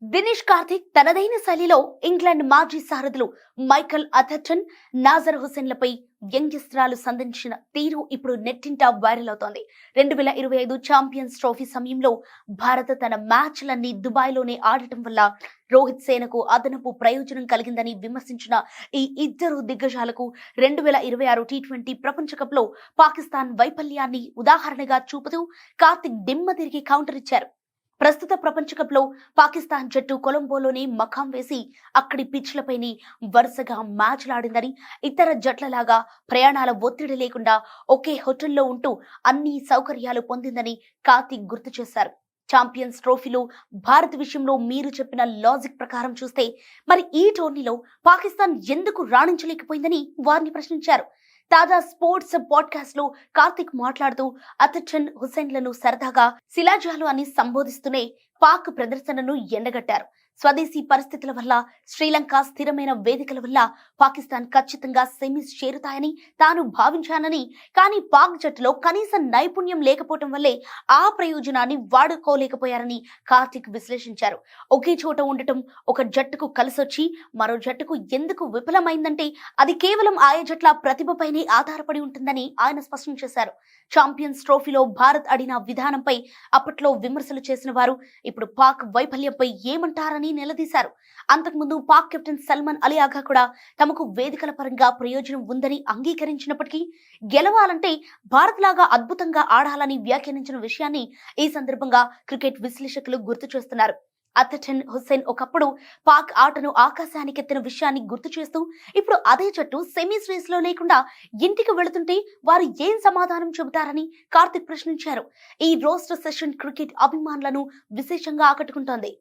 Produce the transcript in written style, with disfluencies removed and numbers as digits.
దినేష్ కార్తిక్ తనదైన శైలిలో ఇంగ్లాండ్ మాజీ సారథులు మైకల్ అథర్టన్, నాజర్ హుసేన్లపై వ్యంగ్యస్త్రాలు సంధించిన తీరు ఇప్పుడు నెట్టింట వైరల్ అవుతోంది. 2025 ఛాంపియన్స్ ట్రోఫీ సమయంలో భారత తన మ్యాచ్లన్నీ దుబాయ్లోనే ఆడటం వల్ల రోహిత్ సేనకు అదనపు ప్రయోజనం కలిగిందని విమర్శించిన ఈ ఇద్దరు దిగ్గజాలకు 2026 టీ20 ప్రపంచ కప్లో పాకిస్తాన్ వైఫల్యాన్ని ఉదాహరణగా చూపుతూ కార్తిక్ దిమ్మ తిరిగి కౌంటర్ ఇచ్చారు. ప్రస్తుత ప్రపంచ కప్ లో పాకిస్తాన్ జట్టు కొలంబోలోనే మకాం వేసి అక్కడి పిచ్లపైని వరుసగా మ్యాచ్లాడిందని, ఇతర జట్లలాగా ప్రయాణాల ఒత్తిడి లేకుండా ఒకే హోటల్లో ఉంటూ అన్ని సౌకర్యాలు పొందిందని కార్తిక్ గుర్తు చేశారు. ఛాంపియన్స్ ట్రోఫీలో భారత్ విషయంలో మీరు చెప్పిన లాజిక్ ప్రకారం చూస్తే మరి ఈ టోర్నీలో పాకిస్తాన్ ఎందుకు రాణించలేకపోయిందని వారిని ప్రశ్నించారు. తాజా స్పోర్ట్స్ పాడ్కాస్ట్ లో కార్తిక్ మాట్లాడుతూ అథర్టన్, హుసేన్లను సరదాగా శిలాజాలు అని సంబోధిస్తూనే పాక్ ప్రదర్శనను ఎండగట్టారు. స్వదేశీ పరిస్థితుల వల్ల, శ్రీలంక స్థిరమైన వేదికల వల్ల పాకిస్తాన్ ఖచ్చితంగా సెమీస్ చేరుతాయని తాను భావించానని, కానీ పాక్ జట్టులో కనీస నైపుణ్యం లేకపోవటం వల్లే ఆ ప్రయోజనాన్ని వాడుకోలేకపోయారని కార్తిక్ విశ్లేషించారు. ఒకే చోట ఉండటం ఒక జట్టుకు కలిసొచ్చి మరో జట్టుకు ఎందుకు విఫలమైందంటే అది కేవలం ఆయా జట్ల ప్రతిభపైనే ఆధారపడి ఉంటుందని ఆయన స్పష్టం చేశారు. ఛాంపియన్స్ ట్రోఫీలో భారత్ ఆడిన విధానంపై అప్పట్లో విమర్శలు చేసిన వారు ఇప్పుడు పాక్ వైఫల్యంపై ఏమంటారని నిలదీశారు. అంతకుముందు పాక్ కెప్టెన్ సల్మాన్ అలీ ఆగా కూడా తమకు వేదికల పరంగా ప్రయోజనం ఉందని అంగీకరించినప్పటికీ గెలవాలంటే భారత్ లాగా అద్భుతంగా ఆడాలని వ్యాఖ్యానించిన విషయాన్ని ఈ సందర్భంగా క్రికెట్ విశ్లేషకులు గుర్తు చేస్తున్నారు. అథర్టన్, హుసేన్ ఒకప్పుడు పాక్ ఆటను ఆకాశానికెత్తిన విషయాన్ని గుర్తు చేస్తూ ఇప్పుడు అదే జట్టు సెమీస్ రేస్ లో లేకుండా ఇంటికి వెళుతుంటే వారు ఏం సమాధానం చెబుతారని కార్తిక్ ప్రశ్నించారు. ఈ రోస్టర్ సెషన్ క్రికెట్ అభిమానులను విశేషంగా ఆకట్టుకుంటోంది.